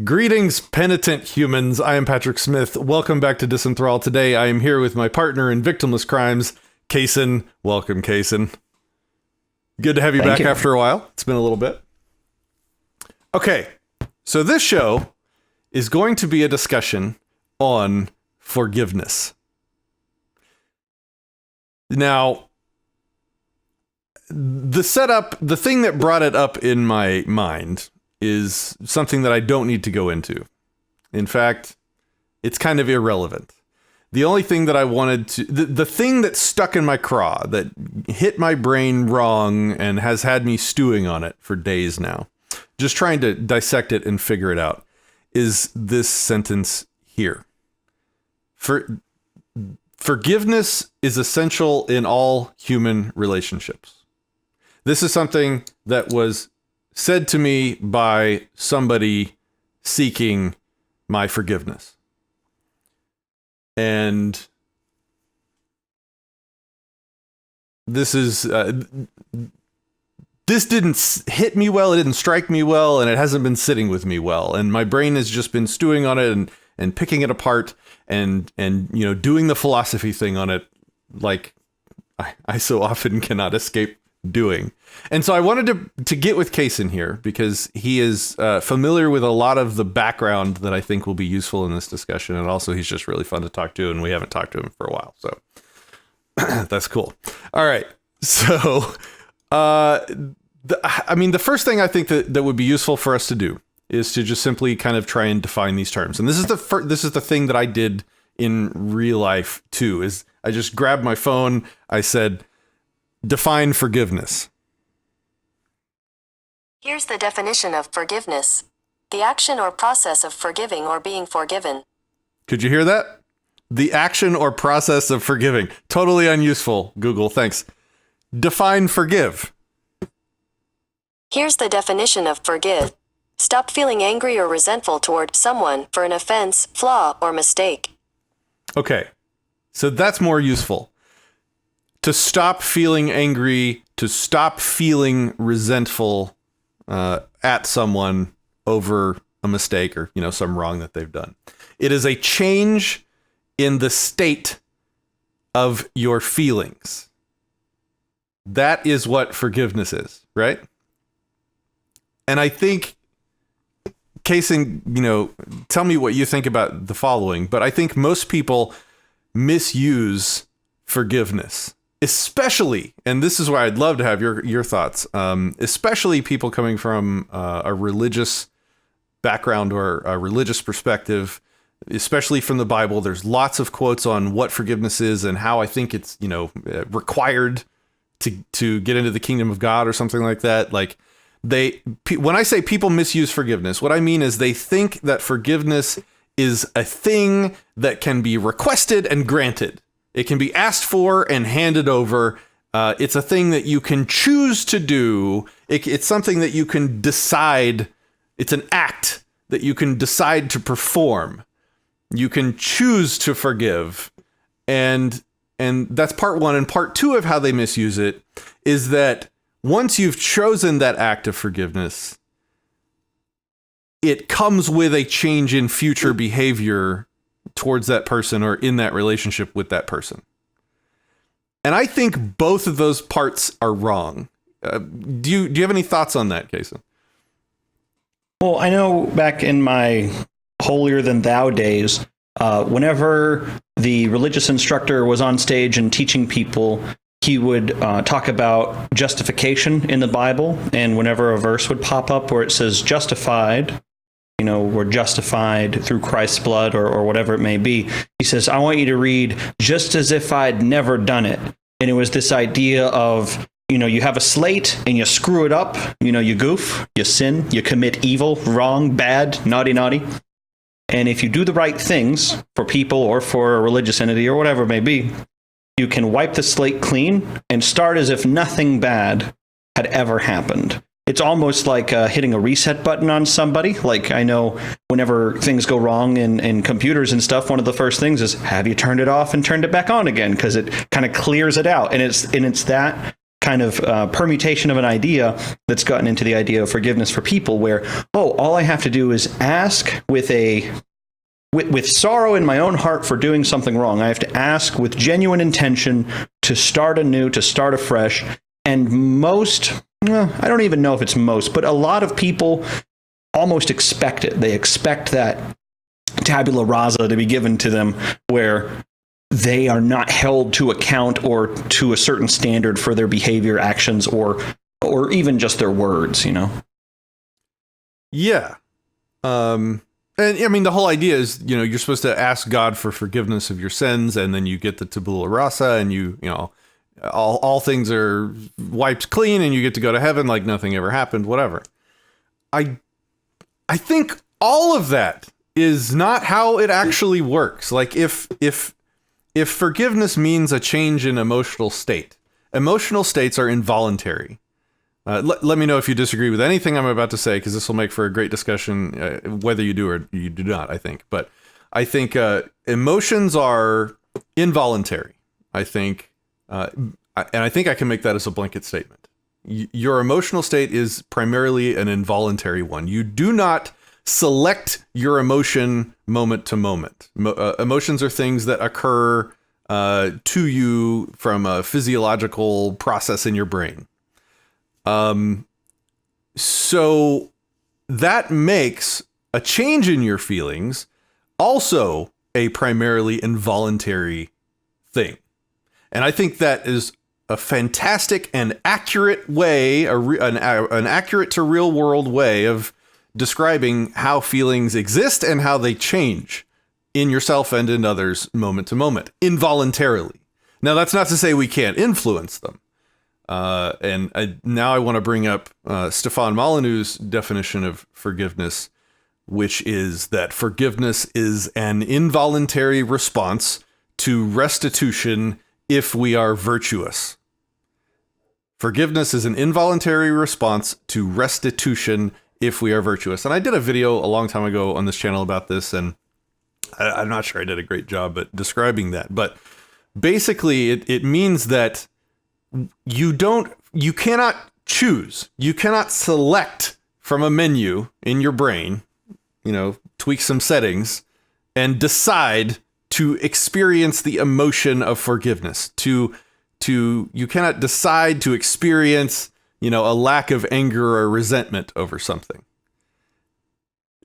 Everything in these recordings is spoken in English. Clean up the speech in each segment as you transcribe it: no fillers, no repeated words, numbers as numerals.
Greetings, penitent humans. I am Patrick Smith. Welcome back to Disenthrall. Today, I am here with my partner in victimless crimes, Kaysen. Welcome, Kaysen. Good to have you back after a while. It's been a little bit. Okay, so this show is going to be a discussion on forgiveness. Now, the thing that brought it up in my mind is something that I don't need to go into. In fact, it's kind of irrelevant. The only thing that I wanted to, the thing that stuck in my craw, that hit my brain wrong and has had me stewing on it for days now, just trying to dissect it and figure it out, is this sentence here. Forgiveness is essential in all human relationships. This is something that was said to me by somebody seeking my forgiveness. And this didn't hit me well, it didn't strike me well, and it hasn't been sitting with me well. And my brain has just been stewing on it and picking it apart and doing the philosophy thing on it like I so often cannot escape doing. And so I wanted to get with Kaysen here because he is familiar with a lot of the background that I think will be useful in this discussion. And also he's just really fun to talk to, and we haven't talked to him for a while. So that's cool. All right. So, the first thing I think that would be useful for us to do is to just simply kind of try and define these terms. And this is the thing that I did in real life too, is I just grabbed my phone. I said, define forgiveness. Here's the definition of forgiveness. The action or process of forgiving or being forgiven. Could you hear that? The action or process of forgiving. Totally unuseful, Google, thanks. Define forgive. Here's the definition of forgive. Stop feeling angry or resentful toward someone for an offense, flaw, or mistake. Okay, so that's more useful. To stop feeling angry, to stop feeling resentful at someone over a mistake or, some wrong that they've done. It is a change in the state of your feelings. That is what forgiveness is, right? And I think, Kaysen, tell me what you think about the following, but I think most people misuse forgiveness. Especially, and this is why I'd love to have your thoughts, especially people coming from a religious background or a religious perspective, especially from the Bible. There's lots of quotes on what forgiveness is and how I think it's, required to get into the kingdom of God or something like that. Like when I say people misuse forgiveness, what I mean is they think that forgiveness is a thing that can be requested and granted. It can be asked for and handed over. It's a thing that you can choose to do. It's something that you can decide. It's an act that you can decide to perform. You can choose to forgive. And that's part one. And part two of how they misuse it is that once you've chosen that act of forgiveness, it comes with a change in future behavior towards that person or in that relationship with that person. And I think both of those parts are wrong. Do you have any thoughts on that, Kaysen? Well, I know back in my holier than thou days, whenever the religious instructor was on stage and teaching people, he would talk about justification in the Bible. And whenever a verse would pop up where it says justified, we're justified through Christ's blood or whatever it may be. He says, I want you to read just as if I'd never done it. And it was this idea of, you have a slate and you screw it up, you goof, you sin, you commit evil, wrong, bad, naughty. And if you do the right things for people or for a religious entity or whatever it may be, you can wipe the slate clean and start as if nothing bad had ever happened. It's almost like hitting a reset button on somebody. Like, I know whenever things go wrong in computers and stuff, one of the first things is, have you turned it off and turned it back on again? Because it kind of clears it out. And it's that kind of permutation of an idea that's gotten into the idea of forgiveness for people, where, oh, all I have to do is ask with sorrow in my own heart for doing something wrong. I have to ask with genuine intention to start anew, to start afresh. And I don't even know if it's most, but a lot of people almost expect it. They expect that tabula rasa to be given to them, where they are not held to account or to a certain standard for their behavior, actions, or even just their words, Yeah. And I mean, the whole idea is, you're supposed to ask God for forgiveness of your sins, and then you get the tabula rasa, and all things are wiped clean, and you get to go to heaven like nothing ever happened, whatever. I think all of that is not how it actually works. Like, if forgiveness means a change in emotional states are involuntary. Let me know if you disagree with anything I'm about to say, because this will make for a great discussion, whether you do or you do not, I think. But I think emotions are involuntary. I think, and I think I can make that as a blanket statement. Your emotional state is primarily an involuntary one. You do not select your emotion moment to moment. Emotions are things that occur to you from a physiological process in your brain. So that makes a change in your feelings also a primarily involuntary thing. And I think that is a fantastic and accurate way, an accurate to real world way of describing how feelings exist and how they change in yourself and in others moment to moment, involuntarily. Now, that's not to say we can't influence them. Now I want to bring up Stefan Molyneux's definition of forgiveness, which is that forgiveness is an involuntary response to restitution if we are virtuous. Forgiveness is an involuntary response to restitution if we are virtuous. And I did a video a long time ago on this channel about this, and I'm not sure I did a great job at describing that. But basically, it means that you cannot choose, you cannot select from a menu in your brain, tweak some settings and decide to experience the emotion of forgiveness. You cannot decide to experience, a lack of anger or resentment over something.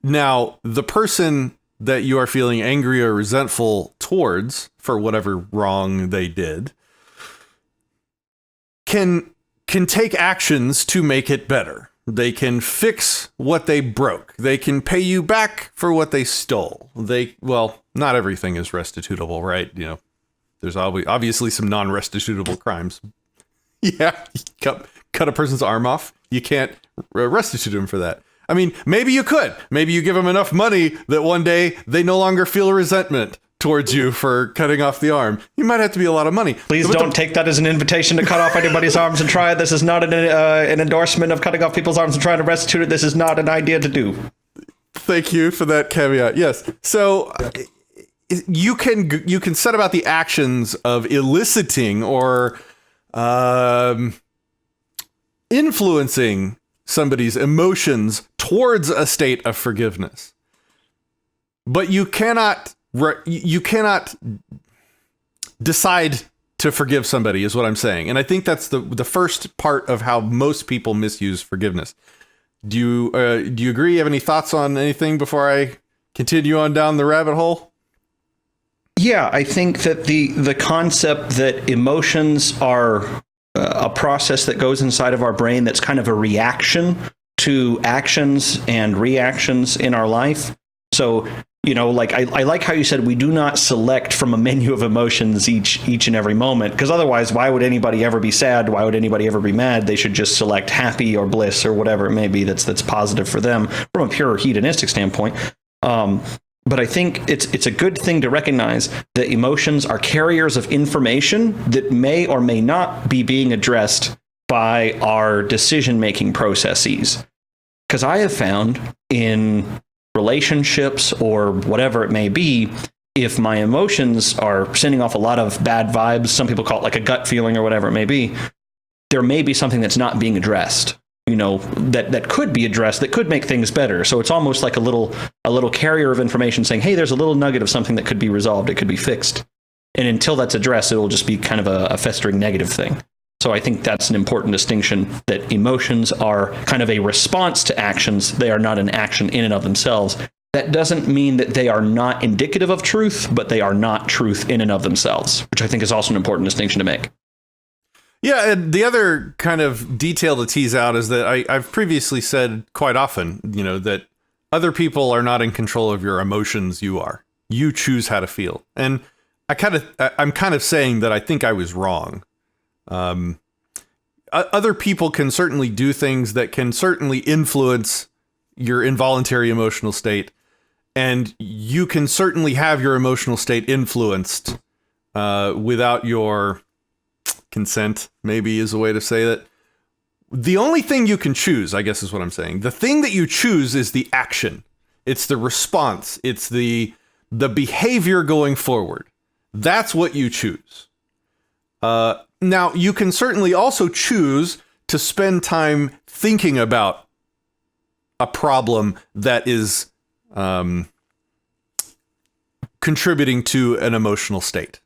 Now, the person that you are feeling angry or resentful towards for whatever wrong they did can take actions to make it better. They can fix what they broke. They can pay you back for what they stole. Not everything is restitutable, right? There's obviously some non-restitutable crimes. Yeah, cut a person's arm off. You can't restitute them for that. I mean, maybe you could. Maybe you give them enough money that one day they no longer feel resentment towards you for cutting off the arm. You might have to be a lot of money. Please don't take that as an invitation to cut off anybody's arms and try it. This is not an endorsement of cutting off people's arms and trying to restitute it. This is not an idea to do. Thank you for that caveat. Yes. So you can set about the actions of eliciting or influencing somebody's emotions towards a state of forgiveness. But you cannot decide to forgive somebody, is what I'm saying. And I think that's the first part of how most people misuse forgiveness. Do you agree? You have any thoughts on anything before I continue on down the rabbit hole? Yeah, I think that the concept that emotions are a process that goes inside of our brain that's kind of a reaction to actions and reactions in our life. So, I like how you said we do not select from a menu of emotions each and every moment, because otherwise, why would anybody ever be sad? Why would anybody ever be mad? They should just select happy or bliss or whatever it may be that's positive for them from a pure hedonistic standpoint. But I think it's a good thing to recognize that emotions are carriers of information that may or may not be being addressed by our decision-making processes. Because I have found in relationships or whatever it may be, if my emotions are sending off a lot of bad vibes, some people call it like a gut feeling or whatever it may be, there may be something that's not being addressed, that could be addressed, that could make things better. So it's almost like a little carrier of information saying, hey, there's a little nugget of something that could be resolved, it could be fixed. And until that's addressed, it'll just be kind of a festering negative thing. So I think that's an important distinction, that emotions are kind of a response to actions. They are not an action in and of themselves. That doesn't mean that they are not indicative of truth, but they are not truth in and of themselves, which I think is also an important distinction to make. Yeah, and the other kind of detail to tease out is that I've previously said quite often, that other people are not in control of your emotions. You are. You choose how to feel. And I'm kind of saying that I think I was wrong. Other people can certainly do things that can certainly influence your involuntary emotional state. And you can certainly have your emotional state influenced without your consent, maybe is a way to say that. The only thing you can choose, I guess is what I'm saying. The thing that you choose is the action. It's the response. It's the behavior going forward. That's what you choose. Now, you can certainly also choose to spend time thinking about a problem that is contributing to an emotional state,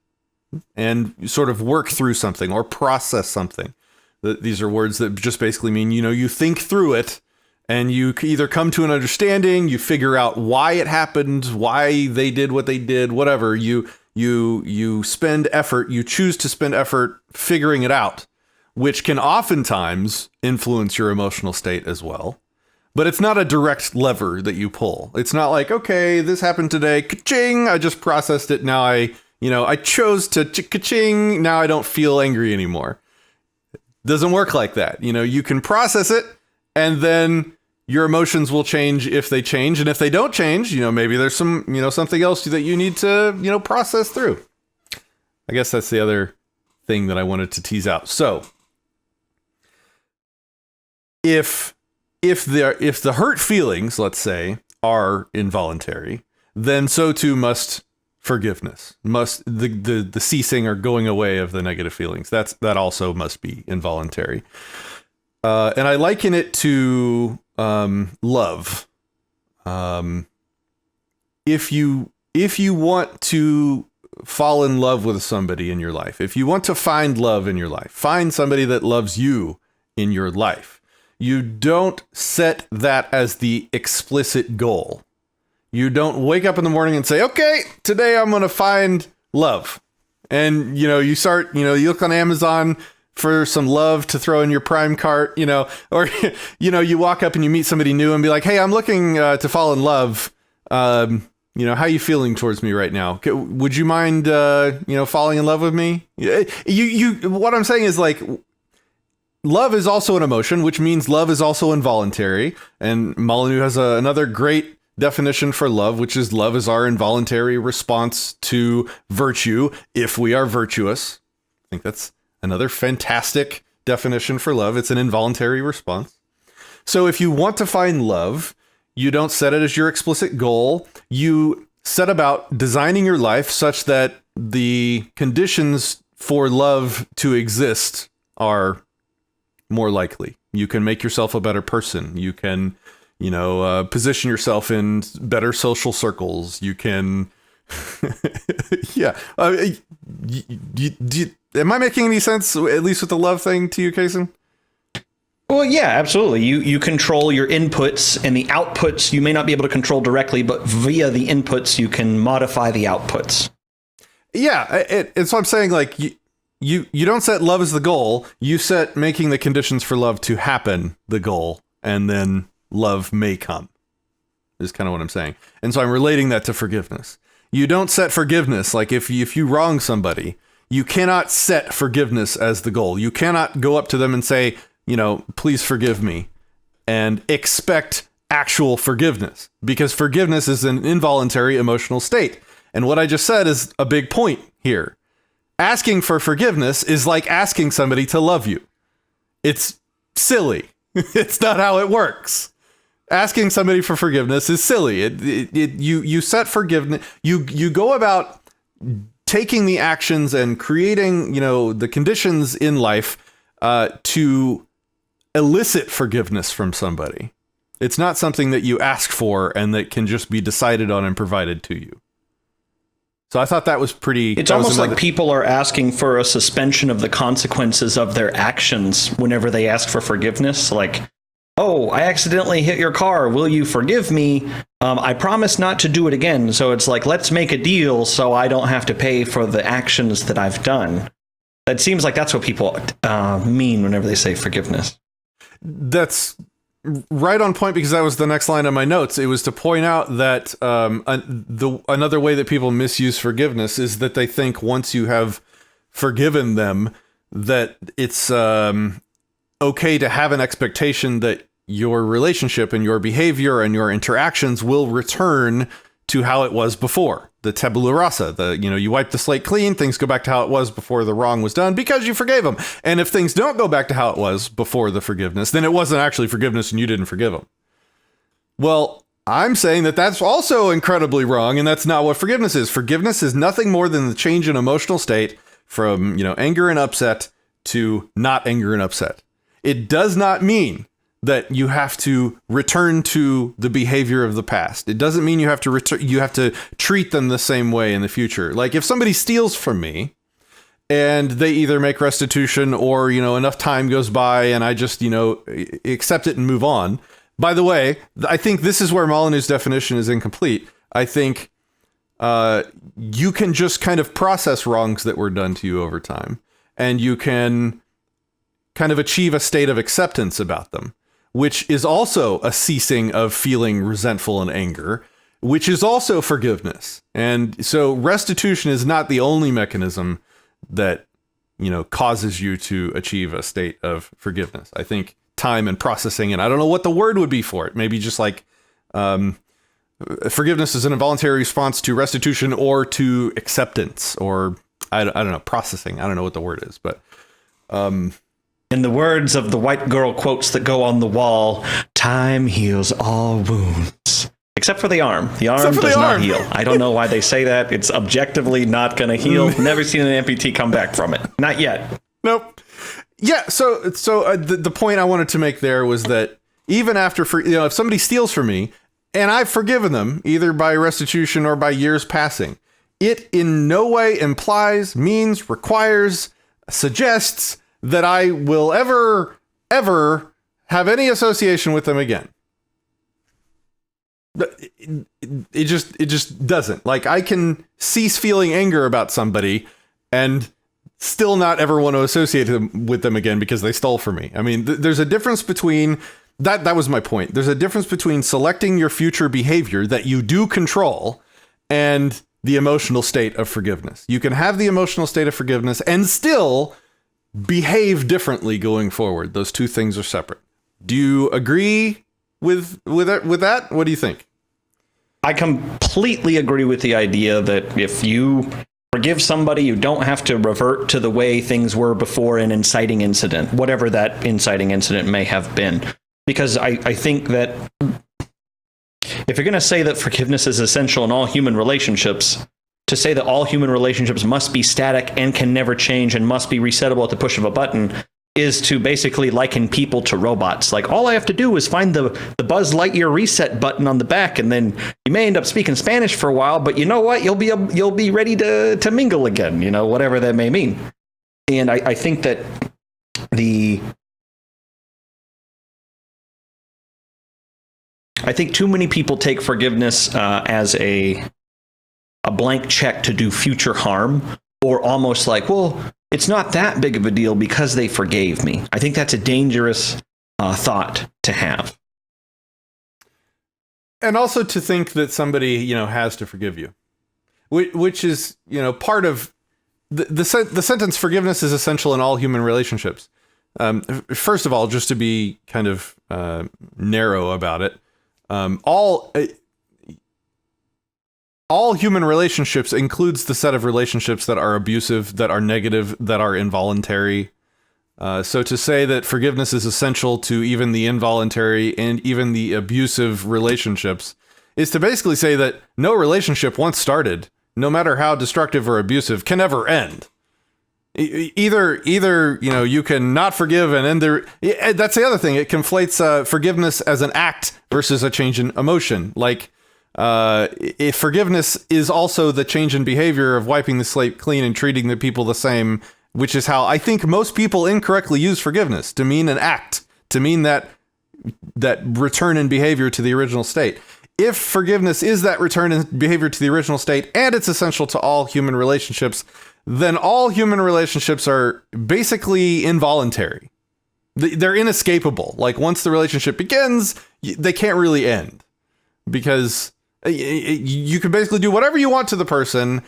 and sort of work through something or process something. These are words that just basically mean, you think through it, and you either come to an understanding, you figure out why it happened, why they did what they did, whatever. You spend effort, you choose to spend effort figuring it out, which can oftentimes influence your emotional state as well. But it's not a direct lever that you pull. It's not like, okay, this happened today, ka-ching, I just processed it, now I chose to ka-ching, now I don't feel angry anymore. Doesn't work like that. You can process it, and then your emotions will change if they change. And if they don't change, maybe there's some, something else that you need to, process through. I guess that's the other thing that I wanted to tease out. So if the hurt feelings, let's say, are involuntary, then so too must forgiveness, must the ceasing or going away of the negative feelings. That also must be involuntary. And I liken it to love. If you want to fall in love with somebody in your life, if you want to find love in your life, find somebody that loves you in your life, you don't set that as the explicit goal. You don't wake up in the morning and say, okay, today I'm going to find love. And, you start, you look on Amazon for some love to throw in your Prime cart, or, you walk up and you meet somebody new and be like, hey, I'm looking to fall in love. How are you feeling towards me right now? Would you mind, falling in love with me? What I'm saying is, like, love is also an emotion, which means love is also involuntary. And Molyneux has another great definition for love, which is love is our involuntary response to virtue if we are virtuous. I think that's another fantastic definition for love. It's an involuntary response. So if you want to find love, you don't set it as your explicit goal. You set about designing your life such that the conditions for love to exist are more likely. You can make yourself a better person. You can, position yourself in better social circles. You can, yeah. Am I making any sense, at least with the love thing, to you, Kason? Well, yeah, absolutely. You control your inputs, and the outputs you may not be able to control directly, but via the inputs, you can modify the outputs. Yeah, it's what I'm saying. Like, you don't set love as the goal. You set making the conditions for love to happen the goal, and then love may come, is kind of what I'm saying. And so I'm relating that to forgiveness. You don't set forgiveness. Like, if you wrong somebody, you cannot set forgiveness as the goal. You cannot go up to them and say, please forgive me, and expect actual forgiveness, because forgiveness is an involuntary emotional state. And what I just said is a big point here. Asking for forgiveness is like asking somebody to love you. It's silly. It's not how it works. Asking somebody for forgiveness is silly. You set forgiveness. You go about taking the actions and creating, the conditions in life to elicit forgiveness from somebody. It's not something that you ask for and that can just be decided on and provided to you. So I thought that was pretty... It's almost like people are asking for a suspension of the consequences of their actions whenever they ask for forgiveness. Like, oh, I accidentally hit your car. Will you forgive me? I promise not to do it again. So it's like, let's make a deal so I don't have to pay for the actions that I've done. That seems like that's what people mean whenever they say forgiveness. That's right on point, because that was the next line of my notes. It was to point out that another way that people misuse forgiveness is that they think once you have forgiven them, that it's okay to have an expectation that your relationship and your behavior and your interactions will return to how it was before. The tabula rasa, you wipe the slate clean, things go back to how it was before the wrong was done because you forgave them. And if things don't go back to how it was before the forgiveness, then it wasn't actually forgiveness and you didn't forgive them. Well, I'm saying that that's also incredibly wrong, and that's not what forgiveness is. Forgiveness is nothing more than the change in emotional state from, anger and upset to not anger and upset. It does not mean that you have to return to the behavior of the past. It doesn't mean you have to treat them the same way in the future. Like if somebody steals from me and they either make restitution or, enough time goes by and I just, accept it and move on. By the way, I think this is where Molyneux's definition is incomplete. I think you can just kind of process wrongs that were done to you over time, and you can kind of achieve a state of acceptance about them, which is also a ceasing of feeling resentful and anger, which is also forgiveness. And so restitution is not the only mechanism that, causes you to achieve a state of forgiveness. I think time and processing, and I don't know what the word would be for it. Maybe just like forgiveness is an involuntary response to restitution or to acceptance, or I don't know, processing. I don't know what the word is, but... In the words of the white girl quotes that go on the wall, time heals all wounds. Except for the arm. The arm does not heal. I don't know why they say that. It's objectively not going to heal. Never seen an amputee come back from it. Not yet. Nope. Yeah, so the point I wanted to make there was that even after, if somebody steals from me, and I've forgiven them, either by restitution or by years passing, it in no way implies, means, requires, suggests that I will ever have any association with them again. It just doesn't. Like, I can cease feeling anger about somebody and still not ever want to associate with them again because they stole from me. I mean, there's a difference between that was my point. There's a difference between selecting your future behavior that you do control and the emotional state of forgiveness. You can have the emotional state of forgiveness and still behave differently going forward. Those two things are separate. Do you agree with that? What do you think? I completely agree with the idea that if you forgive somebody, you don't have to revert to the way things were before an inciting incident, whatever that inciting incident may have been. Because I think that if you're going to say that forgiveness is essential in all human relationships, to say that all human relationships must be static and can never change and must be resettable at the push of a button is to basically liken people to robots. Like, all I have to do is find the Buzz Lightyear reset button on the back, and then you may end up speaking Spanish for a while, but you know what? You'll be ready to mingle again, whatever that may mean. And I think that I think too many people take forgiveness as a blank check to do future harm, or almost like, well, it's not that big of a deal because they forgave me. I think that's a dangerous thought to have. And also to think that somebody, has to forgive you, which is, part of the sentence, forgiveness is essential in all human relationships. First of all, just to be kind of narrow about it, all human relationships includes the set of relationships that are abusive, that are negative, that are involuntary. So to say that forgiveness is essential to even the involuntary and even the abusive relationships is to basically say that no relationship once started, no matter how destructive or abusive, can ever end. Either you can not forgive and end there. That's the other thing. It conflates forgiveness as an act versus a change in emotion. Like if forgiveness is also the change in behavior of wiping the slate clean and treating the people the same, which is how I think most people incorrectly use forgiveness to mean an act, to mean that return in behavior to the original state. If forgiveness is that return in behavior to the original state and it's essential to all human relationships, then all human relationships are basically involuntary. They're inescapable. Like once the relationship begins, they can't really end because you can basically do whatever you want to the person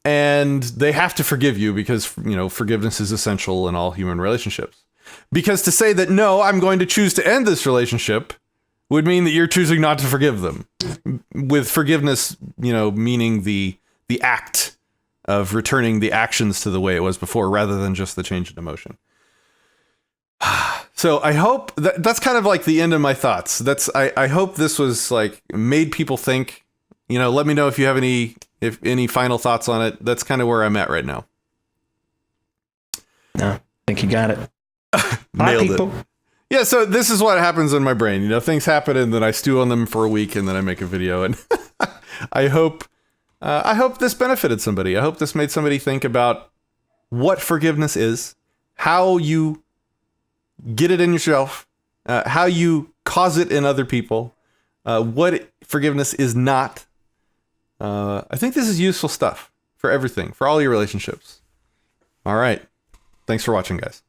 and they have to forgive you because, forgiveness is essential in all human relationships. Because to say that, no, I'm going to choose to end this relationship would mean that you're choosing not to forgive them. With forgiveness, meaning the act of returning the actions to the way it was before rather than just the change in emotion. So I hope that's kind of like the end of my thoughts. I hope this was like made people think, let me know if you have any final thoughts on it. That's kind of where I'm at right now. No, I think you got it. Nailed it. Yeah, so this is what happens in my brain. Things happen and then I stew on them for a week and then I make a video. And I hope this benefited somebody. I hope this made somebody think about what forgiveness is, how you get it in yourself, how you cause it in other people, what forgiveness is not. I think this is useful stuff for everything, for all your relationships. All right. Thanks for watching, guys.